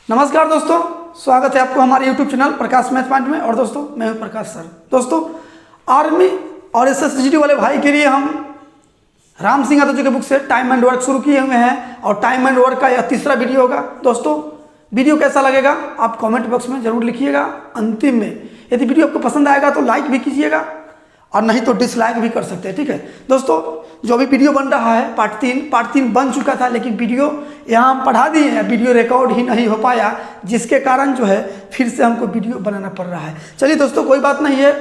नमस्कार दोस्तों, स्वागत है आपको हमारे YouTube चैनल प्रकाश मैथ पॉइंट में। और दोस्तों मैं हूं प्रकाश सर। दोस्तों आर्मी और SSGD वाले भाई के लिए हम राम सिंह यादव जी के बुक से टाइम एंड वर्क शुरू किए हुए हैं और टाइम एंड वर्क का यह तीसरा वीडियो होगा। दोस्तों वीडियो कैसा लगेगा आप कमेंट बॉक्स में जरूर लिखिएगा। अंतिम में यदि वीडियो आपको पसंद आएगा तो लाइक भी कीजिएगा और नहीं तो डिसलाइक भी कर सकते हैं, ठीक है। दोस्तों जो भी वीडियो बन रहा है पार्ट तीन बन चुका था, लेकिन वीडियो यहाँ हम पढ़ा दिए हैं, वीडियो रिकॉर्ड ही नहीं हो पाया, जिसके कारण जो है फिर से हमको वीडियो बनाना पड़ रहा है। चलिए दोस्तों कोई बात नहीं है,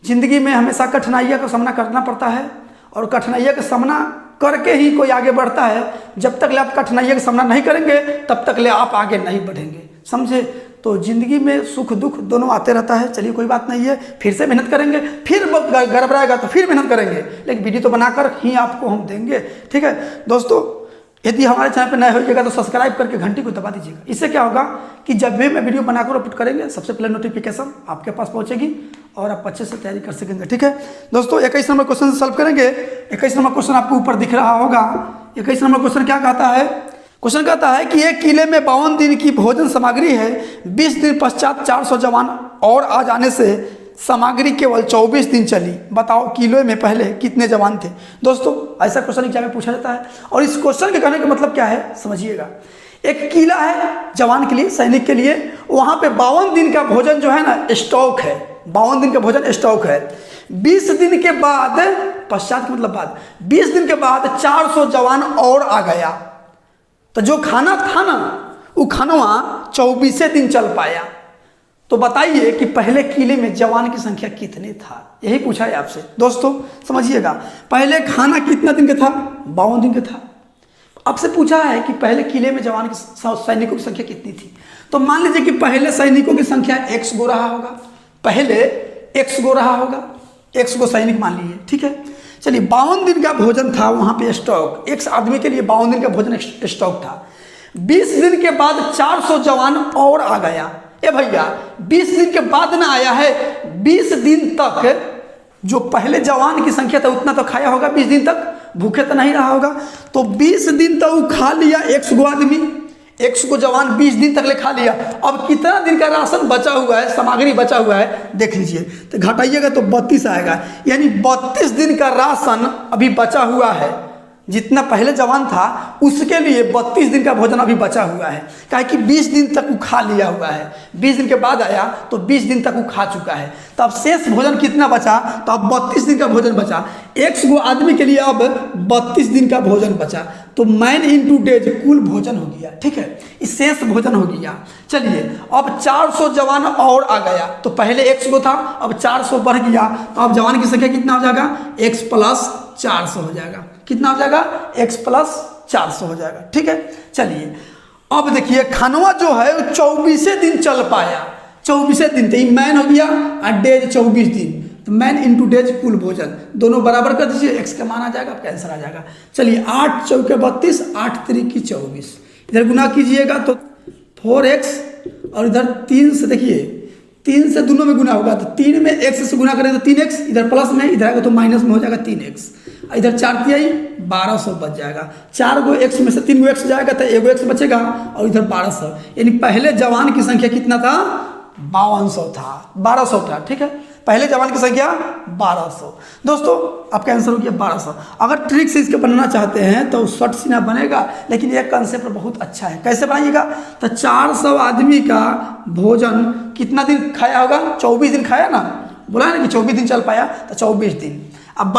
ज़िंदगी में हमेशा कठिनाइयों का सामना करना पड़ता है और कठिनाइयों का सामना करके ही कोई आगे बढ़ता है। जब तक ले आप कठिनाइयों का सामना नहीं करेंगे तब तक ले आप आगे नहीं बढ़ेंगे, समझे। तो ज़िंदगी में सुख दुख दोनों आते रहता है। चलिए कोई बात नहीं है, फिर से मेहनत करेंगे, फिर गड़बड़ाएगा तो फिर मेहनत करेंगे, लेकिन वीडियो तो बनाकर ही आपको हम देंगे, ठीक है। दोस्तों यदि हमारे चैनल पर नए होइएगा तो सब्सक्राइब करके घंटी को दबा दीजिएगा। इससे क्या होगा कि जब भी मैं वीडियो बनाकर अपलोड करेंगे सबसे पहले नोटिफिकेशन आपके पास पहुंचेगी और आप अच्छे से तैयारी कर सकेंगे, ठीक है। दोस्तों 21 नंबर क्वेश्चन सॉल्व करेंगे। 21 नंबर क्वेश्चन आपको ऊपर दिख रहा होगा। 21 नंबर क्वेश्चन क्या कहता है? क्वेश्चन कहता है कि एक किले में 52 दिन की भोजन सामग्री है, 20 दिन पश्चात 400 जवान और आ जाने से सामग्री केवल 24 दिन चली। बताओ किलो में पहले कितने जवान थे। दोस्तों ऐसा क्वेश्चन एग्जाम में पूछा जाता है और इस क्वेश्चन के कहने का मतलब क्या है समझिएगा। एक किला है जवान के लिए, सैनिक के लिए, वहाँ पे 52 दिन का भोजन जो है ना स्टॉक है, 52 दिन का भोजन स्टॉक है। 20 दिन के बाद, पश्चात मतलब बाद, 20 दिन के बाद 400 जवान और आ गया, तो जो खाना था ना वो खाना 24 दिन चल पाया। तो बताइए कि पहले किले में जवान की संख्या कितने था, यही पूछा है आपसे। दोस्तों समझिएगा, पहले खाना कितना दिन का था? 52 दिन का था। आपसे पूछा है कि पहले किले में जवान की सैनिकों की संख्या कितनी थी। तो मान लीजिए कि पहले सैनिकों की संख्या X गो रहा होगा, पहले X गो रहा होगा, X गो सैनिक मान लीजिए, ठीक है। चलिए 52 दिन का भोजन था वहाँ पे स्टॉक, एक आदमी के लिए 52 दिन का भोजन स्टॉक था। 20 दिन के बाद 400 जवान और आ गया। ए भैया 20 दिन के बाद ना आया है, 20 दिन तक जो पहले जवान की संख्या था उतना तो खाया होगा, 20 दिन तक भूखे तो नहीं रहा होगा। तो 20 दिन तक वो खा लिया, 100 गो आदमी, 100 गो जवान 20 दिन तक ले खा लिया। अब कितना दिन का राशन बचा हुआ है, सामग्री बचा हुआ है देख लीजिए, तो घटाइएगा तो 32 आएगा, यानी 32 दिन का राशन अभी बचा हुआ है। जितना पहले जवान था उसके लिए 32 दिन का भोजन अभी बचा हुआ है, काहे कि 20 दिन तक वो खा लिया हुआ है। 20 दिन के बाद आया तो 20 दिन तक वो खा चुका है। तो अब शेष भोजन कितना बचा? तो अब 32 दिन का भोजन बचा। 100 गो आदमी के लिए अब 32 दिन का भोजन बचा, तो मैन इंटू डेज कुल भोजन हो गया, ठीक है, इस शेष भोजन हो गया। चलिए अब 400 जवान और आ गया, तो पहले 100 गो था, अब 400 बढ़ गया, तो अब जवान की संख्या कितना हो जाएगा? X + 400 हो जाएगा। कितना हो जाएगा? X + 400 हो जाएगा, ठीक है। चलिए अब देखिए खानवा जो है वो 24 दिन चल पाया, 24 दिन थे, मैन हो गया और डेज 24 दिन, तो मैन इंटू डेज कुल भोजन दोनों बराबर कर दीजिए, X का मान आ जाएगा, आपका आंसर आ जाएगा। चलिए 8 चौके 32, 8 त्रिकी 24, इधर गुना कीजिएगा तो 4X और इधर 3 से, देखिए 3 से दोनों में गुना होगा, तो 3 में X से गुना करें तो 3X, इधर प्लस में, इधर आएगा तो माइनस में हो जाएगा 3X, इधर 4 तिहाई 1200 बच जाएगा। 4 गो X में से 3 गो X जाएगा तो 1 गो X बचेगा और इधर 1200, यानी पहले जवान की संख्या कितना था? 5200 था, 1200 था, ठीक है। पहले जवान की संख्या 1200। दोस्तों आपका आंसर हो गया 1200। अगर ट्रिक से इसके बनाना चाहते हैं तो शॉर्ट सीना बनेगा, लेकिन यह कंसेप्ट बहुत अच्छा है। कैसे बनाइएगा? तो 400 आदमी का भोजन कितना दिन खाया होगा? 24 दिन खाया ना, बोला ना कि 24 दिन चल पाया, तो 24 दिन। अब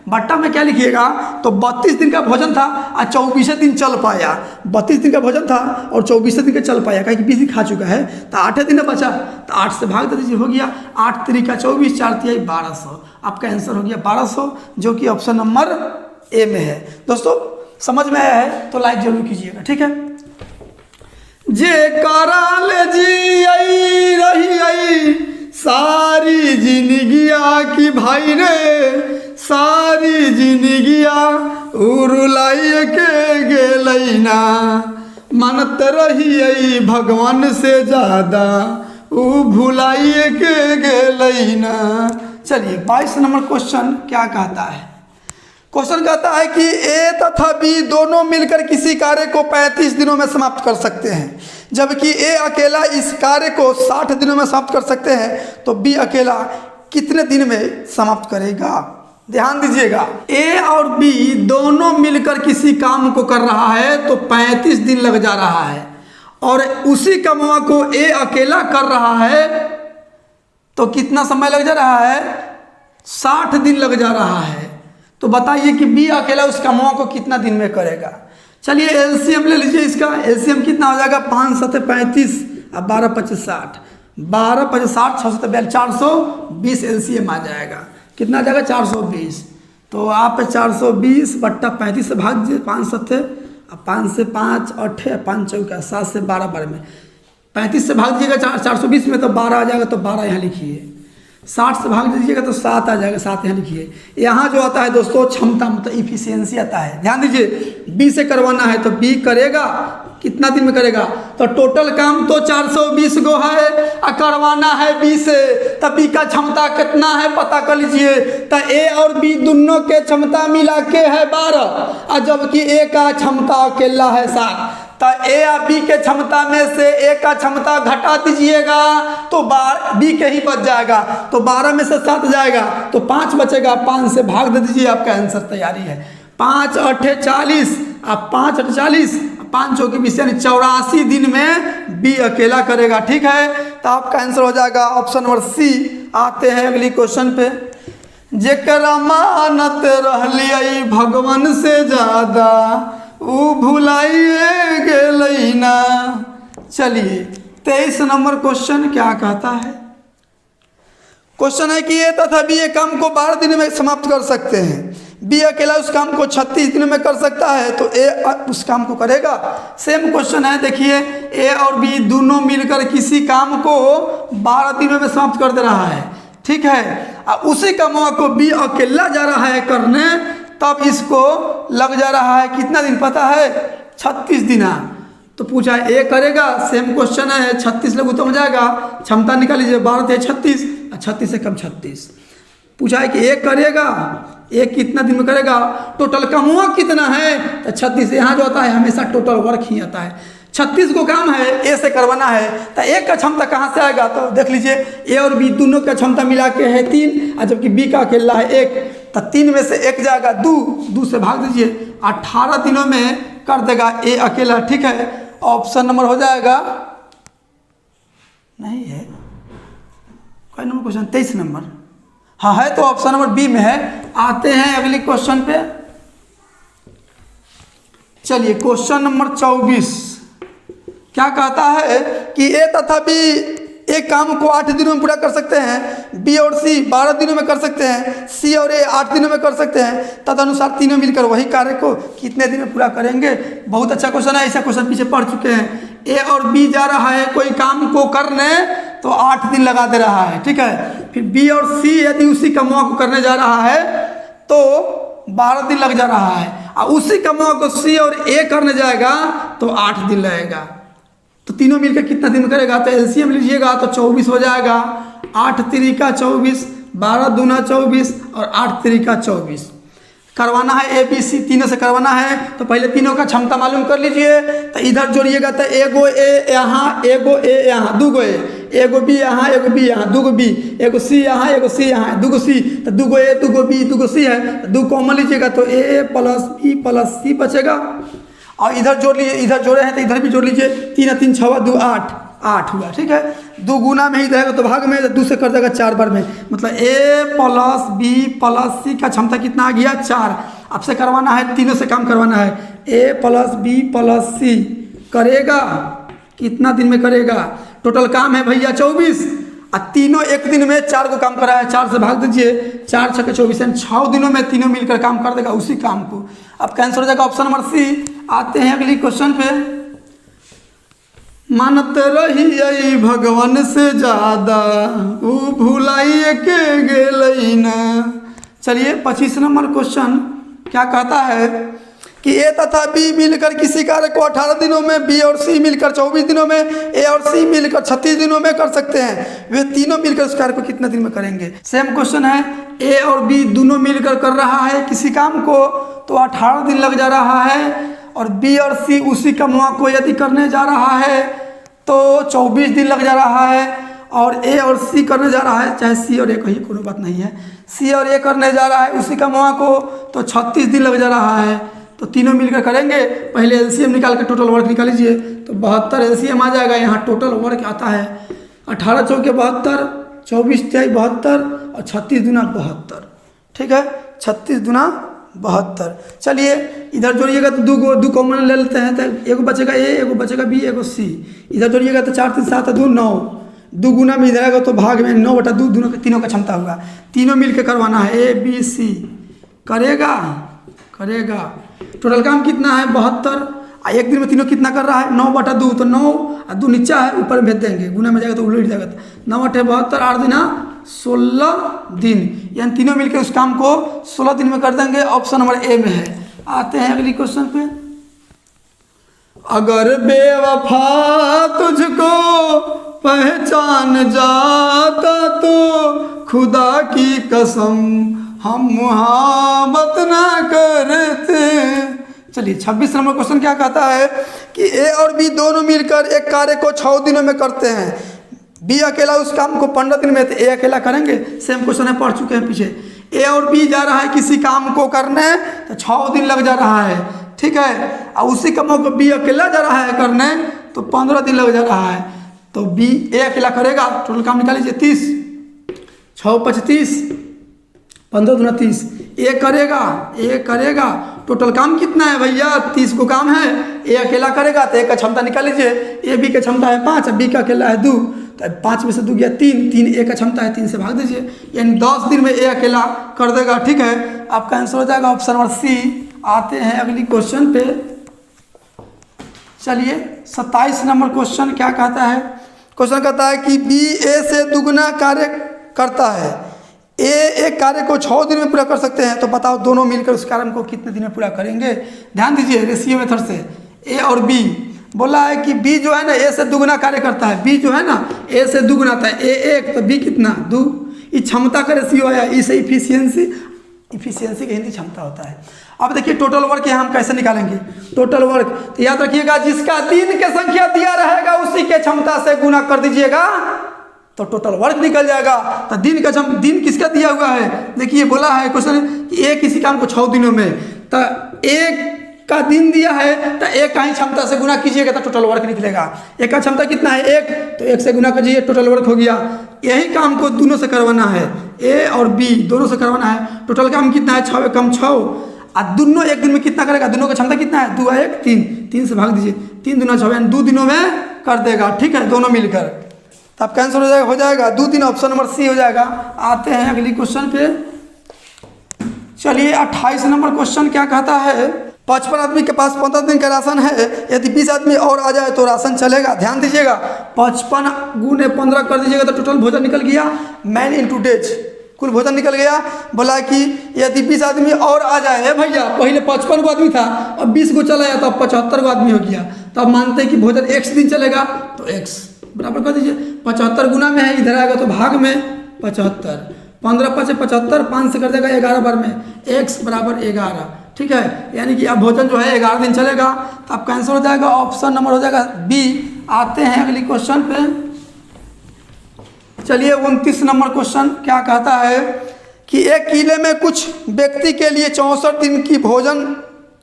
बट्टा में क्या लिखिएगा? तो 32 दिन का भोजन था और 24 दिन चल पाया। 32 दिन का भोजन था और 24 दिन का चल पाया, कहीं 20 दिन खा चुका है, तो 8 दिन बचा, तो 8 से भाग दे दीजिए, हो गया 8 त्रिका 24, 4 तिहाई 1200। आपका आंसर हो गया 1200, जो कि ऑप्शन नंबर ए में है। दोस्तों समझ में आया है तो लाइक जरूर कीजिएगा, ठीक है। जे कराल जी आई रही आई सारी जिंदगिया की भाई रे, सारी जिंदगिया उरुलाई के गेलैना, मानत रही भगवान से ज़्यादा ऊ भुलाई के गेलैना। चलिए 22 नंबर क्वेश्चन क्या कहता है? क्वेश्चन कहता है कि ए तथा बी दोनों मिलकर किसी कार्य को 35 दिनों में समाप्त कर सकते हैं, जबकि ए अकेला इस कार्य को 60 दिनों में समाप्त कर सकते हैं, तो बी अकेला कितने दिन में समाप्त करेगा? ध्यान दीजिएगा, ए और बी दोनों मिलकर किसी काम को कर रहा है तो 35 दिन लग जा रहा है, और उसी कामवा को ए अकेला कर रहा है तो कितना समय लग जा रहा है? 60 दिन लग जा रहा है। तो बताइए कि बी अकेला उस कामवा को कितना दिन में करेगा? चलिए एलसीएम ले लीजिए, इसका एलसीएम कितना हो जाएगा? 5 7 35 और 12 25 60, 12 25 60, 6 7 42, 420 एलसीएम आ जाएगा। कितना आ जाएगा? 420। तो आप 420 बट्टा 35 से भाग दीजिए, 5 7 5 से 5 8 5 चौका 7 से 12 12 में 35 से भाग दीजिएगा 420 में तो 12 आ जाएगा, तो 12 यहाँ लिखिए। 60 से भाग दीजिएगा तो 7 आ जाएगा, 7 यहाँ लिखिए। यहाँ जो आता है दोस्तों क्षमता, मतलब इफिशियंसी आता है। ध्यान दीजिए, बी से करवाना है तो बी करेगा कितना दिन में करेगा? तो टोटल काम तो 420 गो है और करवाना है बी से, तब बी का क्षमता कितना है पता कर लीजिए। तो ए और बी दोनों के क्षमता मिला के है 12, और जबकि ए का क्षमता अकेला है 7। तो ए या बी के क्षमता में से ए का क्षमता घटा दीजिएगा तो बी के ही बच जाएगा, तो 12 में से 7 जाएगा तो 5 बचेगा, 5 से भाग दे दीजिए, आपका आंसर तैयारी है। 5 8 40 और 5 8 40, 5 चौकी 20 यानी 84 दिन में बी अकेला करेगा। ठीक है, तो आपका आंसर हो जाएगा ऑप्शन नंबर सी। आते हैं अगली क्वेश्चन पे। जेकरा मानत रहलिए भगवान से ज्यादा ऊ भुलाइए गेलई ना। चलिए 23 नंबर क्वेश्चन क्या कहता है? क्वेश्चन है कि ए तथा बी ये काम को 12 दिन में समाप्त कर सकते हैं, बी अकेला उस काम को 36 दिन में कर सकता है, तो ए उस काम को करेगा। सेम क्वेश्चन है, देखिए ए और बी दोनों मिलकर किसी काम को 12 दिनों में समाप्त कर दे रहा है। ठीक है, और उसी कामों को बी अकेला जा रहा है करने, तब इसको लग जा रहा है कितना दिन पता है? 36 दिन। तो पूछा है ए करेगा, सेम क्वेश्चन है, 36 लघु तो हो जाएगा, क्षमता निकाल लीजिए, 12 थे 36, 36 से कम 36। पूछा है कि ए करेगा, ए कितना दिन में करेगा? टोटल कामवा कितना है? तो 36। यहाँ जो आता है हमेशा टोटल वर्क ही आता है। 36 को काम है ए से करवाना है, तो एक का क्षमता कहाँ से आएगा? तो देख लीजिए, ए और बी दोनों का क्षमता मिला के है 3, और जबकि बी का अकेला है 1, तो 3 में से 1 जाएगा 2 से भाग दीजिए, 18 दिनों में कर देगा ए अकेला। ठीक है, ऑप्शन नंबर हो जाएगा, नहीं है कोई नंबर क्वेश्चन 23 नंबर, हाँ है, तो ऑप्शन नंबर बी में है। आते हैं अगले क्वेश्चन पे। चलिए क्वेश्चन नंबर 24 क्या कहता है कि ए तथा बी एक काम को 8 दिनों में पूरा कर सकते हैं, बी और सी 12 दिनों में कर सकते हैं, सी और ए 8 दिनों में कर सकते हैं, तदनुसार तीनों मिलकर वही कार्य को कितने दिन में पूरा करेंगे? बहुत अच्छा क्वेश्चन है, ऐसा क्वेश्चन पीछे पढ़ चुके हैं। ए और बी जा रहा है कोई काम को करने तो 8 दिन लगा दे रहा है। ठीक है, फिर बी और सी यदि उसी कामों को करने जा रहा है तो 12 दिन लग जा रहा है, और उसी कामों को सी और ए करने जाएगा तो 8 दिन लगेगा। तो तीनों मिलकर कितना दिन करेगा? तो एलसीएम लीजिएगा तो 24 हो जाएगा। 8 तिरिका 24, 12 दूना 24 और 8 तिरिका 24। करवाना है ए बी सी तीनों से करवाना है, तो पहले तीनों का क्षमता मालूम कर लीजिए। तो इधर जोड़िएगा तो एगो ए यहाँ, एगो ए यहाँ, दूगो ए, एगो बी यहाँ, एगो बी यहाँ, दूगो बी, एगो सी यहाँ, एगो सी यहाँ, दूगो सी, तो दूगो ए, दूगो बी, दूगो सी है, तो 2 कॉमन लीजिएगा तो ए प्लस बी प्लस सी बचेगा। और इधर जोड़ लीजिए, इधर जोड़े हैं तो इधर भी जोड़ लीजिए, 3 3 6 2 8, 8 हुआ। ठीक है, 2 गुना में ही रहेगा तो भाग में, 2 से कर देगा 4 बार में, मतलब ए प्लस बी प्लस सी का क्षमता कितना आ गया? 4। आपसे करवाना है, तीनों से काम करवाना है, ए प्लस बी प्लस सी करेगा कितना दिन में करेगा? टोटल काम है भैया 24, और तीनों एक दिन में 4 को काम करा है, 4 से भाग दीजिए, 4 6 24 यानी 6 दिनों में तीनों मिलकर काम कर देगा उसी काम को। अब कैंसिल हो जाएगा ऑप्शन नंबर सी। आते हैं अगली क्वेश्चन पे। मानत रही भगवान से ज्यादा ऊ भुलाइए के गेलई ना। चलिए 25 नंबर क्वेश्चन क्या कहता है कि ए तथा बी मिलकर किसी कार्य को 18 दिनों में, बी और सी मिलकर 24 दिनों में, ए और सी मिलकर 36 दिनों में कर सकते हैं, वे तीनों मिलकर उस कार्य को कितने दिन में करेंगे। सेम क्वेश्चन है, ए और बी दोनों मिलकर कर रहा है किसी काम को तो 18 दिन लग जा रहा है, और बी और सी उसी कामवा को यदि करने जा रहा है तो 24 दिन लग जा रहा है, और ए और सी करने जा रहा है, चाहे सी और ए कहीं कोई बात नहीं है, सी और ए करने जा रहा है उसी कामवा को तो 36 दिन लग जा रहा है, तो तीनों मिलकर करेंगे। पहले एलसीएम निकाल के टोटल वर्क निकाल लीजिए, तो 72 एलसीएम आ जाएगा। यहाँ टोटल वर्क आता है 18 चौके 72, 24 तिहाई 72 और 36 दूना 72। ठीक है, 36 दूना 72। चलिए इधर जोड़िएगा तो दो कॉमन ले लेते हैं, तो एगो बचेगा ए, एगो बचेगा बी, एगो सी। इधर जोड़िएगा तो 4 3 7 2 9, 2 गुना में इधर आएगा तो भाग में 9/2 दोनों तीनों का क्षमता होगा। तीनों मिल के करवाना है, ए बी सी करेगा। टोटल काम कितना है 72। एक दिन में तीनों कितना कर रहा है 9/2, तो 9 और 2 नीचा है, ऊपर में भेज देंगे, गुना में जाएगा तो उलट जाएगा। 9/72 8 दिन 16 दिन, यानी तीनों मिलकर उस काम को 16 दिन में कर देंगे। ऑप्शन नंबर ए में है। आते हैं अगली क्वेश्चन पे। अगर बेवफा तुझको पहचान जाता तो खुदा की कसम हम मुहाबत ना करते। चलिए 26 नंबर क्वेश्चन क्या कहता है कि ए और बी दोनों मिलकर एक कार्य को 6 दिनों में करते हैं, बी अकेला उस काम को 15 दिन में, तो ए अकेला करेंगे। सेम क्वेश्चन है, पढ़ चुके हैं पीछे। ए और बी जा रहा है किसी काम को करने तो 6 दिन लग जा रहा है, ठीक है, और उसी काम को बी अकेला जा रहा है करने तो 15 दिन लग जा रहा है, तो बी ए अकेला करेगा। टोटल काम निकाल लीजिए 30, 6 35, 15 दूना 30। ए करेगा। टोटल काम कितना है भैया 30 को काम है, ए अकेला करेगा तो ए का क्षमता निकाल लीजिए। ए बी का क्षमता है 5, बी का अकेला है 2, तो 5 में से 2 गया 3, 3 ए का क्षमता है 3 से भाग दीजिए, यानी 10 दिन में ए अकेला कर देगा। ठीक है, आपका आंसर हो जाएगा ऑप्शन नंबर सी। आते हैं अगली क्वेश्चन पे। चलिए 27 नंबर क्वेश्चन क्या कहता है। क्वेश्चन कहता है कि बी ए से दुगना कार्य करता है, ए एक कार्य को 6 दिन में पूरा कर सकते हैं, तो बताओ दोनों मिलकर उस कार्य को कितने दिन में पूरा करेंगे। ध्यान दीजिए रेशियो मेथड से। ए और बी बोला है कि बी जो है ना ए से दुगना कार्य करता है, बी जो है ना ए से दुगना था, ए 1 तो बी कितना 2। ये क्षमता का रेशियो आया, इसे इफिशियंसी की हिंदी क्षमता होता है। अब देखिए टोटल वर्क यहाँ हम कैसे निकालेंगे। टोटल वर्क तो याद रखिएगा, जिसका दिन के संख्या दिया रहेगा उसी के क्षमता से गुना कर दीजिएगा तो टोटल वर्क निकल जाएगा। तो दिन किसका दिया हुआ है, देखिए बोला है क्वेश्चन कि एक किसी काम को 6 दिनों में, तो एक का दिन दिया है तो एक का ही क्षमता से गुना कीजिएगा तो टोटल वर्क निकलेगा। एक का क्षमता कितना है 1, तो 1 से गुना कीजिए टोटल वर्क हो गया। यही काम को दोनों से करवाना है, ए और बी दोनों से करवाना है। टोटल काम कितना है 6 कम 6, और दोनों एक दिन में कितना करेगा, दोनों का क्षमता कितना है 2 1 3, 3 से भाग दीजिए, 3 दूना 6 यानी 2 दिनों में कर देगा। ठीक है, दोनों मिलकर, तो आप कैंसिल हो जाएगा 2 दिन, ऑप्शन नंबर सी हो जाएगा। आते हैं अगली क्वेश्चन पे। चलिए 28 नंबर क्वेश्चन क्या कहता है। 55 आदमी के पास 15 दिन का राशन है, यदि 20 आदमी और आ जाए तो राशन चलेगा। ध्यान दीजिएगा 55 गुने 15 कर दीजिएगा तो टोटल भोजन निकल गया, मैन इंटू डेज, कुल भोजन निकल गया। बोला कि यदि 20 आदमी और आ जाए, भैया पहले 55 गो आदमी था, अब 20 को चला गया तो अब 75 गो आदमी हो गया, तो अब मानते हैं कि भोजन x दिन चलेगा, तो x बराबर कर दीजिए। 75 गुना में है, इधर आएगा तो भाग में 75, 15 5 75, 5 से कर देगा 11 बार में, x बराबर 11। ठीक है, यानी कि अब भोजन जो है 11 दिन चलेगा, तो आपका आंसर हो जाएगा ऑप्शन नंबर हो जाएगा बी। आते हैं अगली क्वेश्चन पे। चलिए 29 नंबर क्वेश्चन क्या कहता है कि एक किले में कुछ व्यक्ति के लिए 64 दिन की भोजन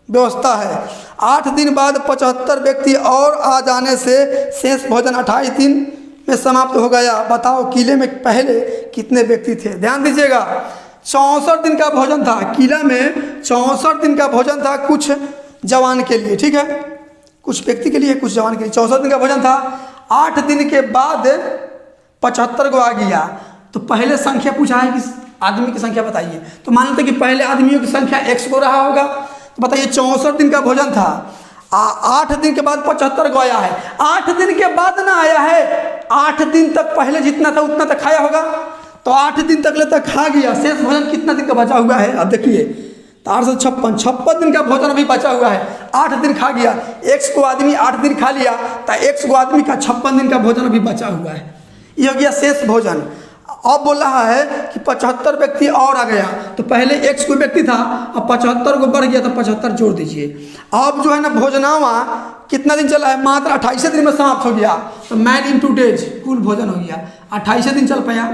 व्यवस्था है, 8 दिन बाद 75 व्यक्ति और आ जाने से शेष भोजन 28 दिन में समाप्त हो गया। बताओ किले में पहले कितने व्यक्ति थे। ध्यान दीजिएगा 64 दिन का भोजन था, किला में 64 दिन का भोजन था कुछ जवान के लिए, ठीक है, कुछ व्यक्ति के लिए कुछ जवान के लिए 64 दिन का भोजन था। 8 दिन के बाद 75 को आ गया, तो पहले संख्या पूछा है कि आदमी की संख्या बताइए, तो मान लेते कि पहले आदमियों की संख्या x को रहा होगा, तो बताइए 64 दिन का भोजन था, 8 दिन के बाद 75 को आया है, 8 दिन के बाद ना आया है, 8 दिन तक पहले जितना था उतना तक खाया होगा, तो 8 दिन तक ले तक खा गया, शेष भोजन कितना दिन का बचा हुआ है। अब देखिए तो 856 56 दिन का भोजन अभी बचा हुआ है। 8 दिन खा गया, एक्स को आदमी 8 दिन खा लिया, तो एक्स को आदमी का 56 दिन का भोजन अभी बचा हुआ है। ये हो गया शेष भोजन। अब बोल रहा है कि 75 व्यक्ति और आ गया, तो पहले एक्स कोई व्यक्ति था, अब 75 को बढ़ गया, तो 75 जोड़ दीजिए। अब जो है ना भोजनावा कितना दिन चला है, मात्र 28 दिन में समाप्त हो गया। तो मैन इन 2 डेज कुल भोजन हो गया, 28 दिन चल पाया,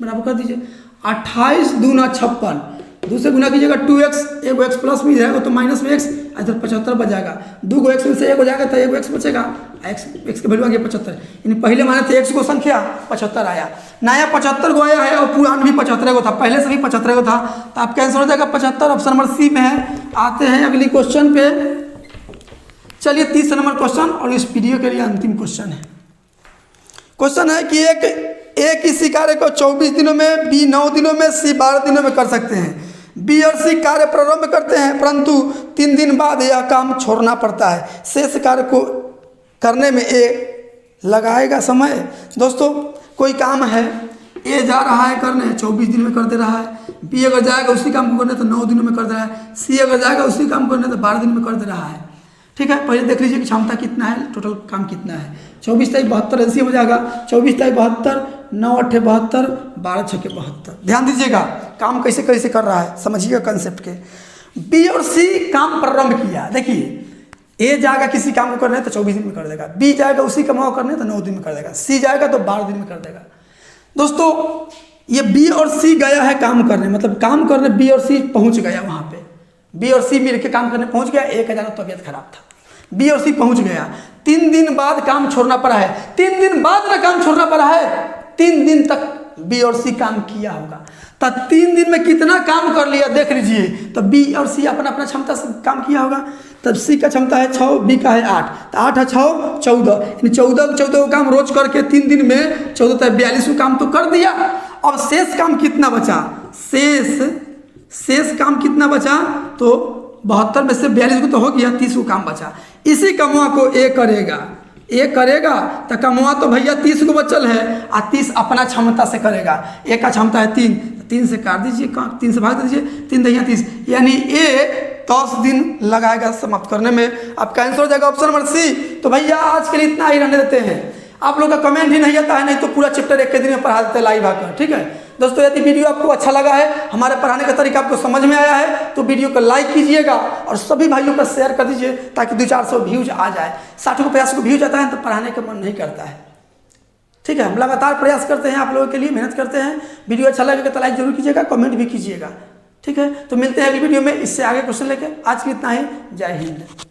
बराबर कर दीजिए। 28 दूना 56, 2 से गुना कीजिएगा 2x, एक एक्स प्लस में जाएगा तो माइनस में एक्स, इधर 75 बच जाएगा। 2 को एक्स में से 1 हो जाएगा तो 1 एक्स बचेगा, एक्स का वैल्यू आ गया 75। यानी पहले माने थे एक्स को संख्या 75 आया, नया 75 को आया है और पुराना भी 75 को था, पहले से भी 75 को था, तो आप कैंसिल हो जाएगा 75। ऑप्शन नंबर सी में है। आते हैं अगली क्वेश्चन पे। चलिए 30 नंबर क्वेश्चन और इस वीडियो के लिए अंतिम क्वेश्चन है। क्वेश्चन है कि एक इसी कार्य को 24 दिनों में, बी 9 दिनों में, सी 12 दिनों में कर सकते हैं। बी और सी कार्य प्रारंभ करते हैं परंतु 3 दिन बाद यह काम छोड़ना पड़ता है। शेष कार्य को करने में ए लगाएगा समय। दोस्तों कोई काम है, ए जा रहा है करने 24 दिन में कर दे रहा है, बी अगर जाएगा उसी काम को करने तो 9 दिनों में कर दे रहा है, सी अगर जाएगा उसी काम को करने तो 12 दिन में कर दे रहा है। ठीक है, पहले देख लीजिए कि क्षमता कितना है, टोटल काम कितना है। 24 तारीख 72 ऐसे हो जाएगा, 24 तारीख 72, 9 8 72, 12 6 72। ध्यान दीजिएगा काम कैसे कैसे कर रहा है, समझिएगा कंसेप्ट के। बी और सी काम प्रारंभ किया, देखिए ए जाएगा किसी काम को करने तो 24 दिन में कर देगा, बी जाएगा उसी काम को करने तो 9 दिन में कर देगा, सी जाएगा तो 12 दिन में कर देगा। दोस्तों ये बी और सी गया है काम करने, मतलब काम करने बी और सी पहुंच गया वहां पे, बी और सी मिलकर काम करने पहुंच गया। एक हजार तबीयत खराब था, बी और सी पहुंच गया, 3 दिन बाद काम छोड़ना पड़ा है। 3 दिन बाद ना काम छोड़ना पड़ा है, 3 दिन तक बी और सी काम किया होगा, तो 3 दिन में कितना काम कर लिया देख लीजिए। तो बी और सी अपना अपना क्षमता से काम किया होगा, तब सी का क्षमता है 6, बी का है 8, तो 8 है 6 14, यानी 14 को काम रोज करके 3 दिन में 14 तक 42 को काम तो कर दिया। अब शेष काम कितना बचा, शेष काम कितना बचा, तो 72 में से 42 को तो हो गया, 30 को काम बचा। इसी कमुआ को ए करेगा तो कमुआ तो भैया 30 को बचल है, और 30 अपना क्षमता से करेगा। ए का क्षमता है 3, 3 से काट दीजिए, 3 से भाग दीजिए, 3 दहिया 30, यानी ए 10 दिन लगाएगा समाप्त करने में। आपका आंसर हो जाएगा ऑप्शन नंबर सी। तो भैया आज के लिए इतना ही रहने देते हैं, आप लोग का कमेंट ही नहीं आता है, नहीं तो पूरा चैप्टर एक के दिन में पढ़ा देते हैं लाइव आकर। ठीक है दोस्तों, यदि वीडियो आपको अच्छा लगा है, हमारे पढ़ाने का तरीका आपको समझ में आया है, तो वीडियो को लाइक कीजिएगा और सभी भाइयों को शेयर कर दीजिए ताकि 200-400 व्यूज आ जाए। 60 को 50 को व्यूज आता है तो पढ़ाने का मन नहीं करता है। ठीक है, हम लगातार प्रयास करते हैं, आप लोगों के लिए मेहनत करते हैं। वीडियो अच्छा लगेगा तो लाइक जरूर कीजिएगा, कमेंट भी कीजिएगा। ठीक है, तो मिलते हैं अगली वीडियो में इससे आगे क्वेश्चन लेके। आज के इतना ही, जय हिंद।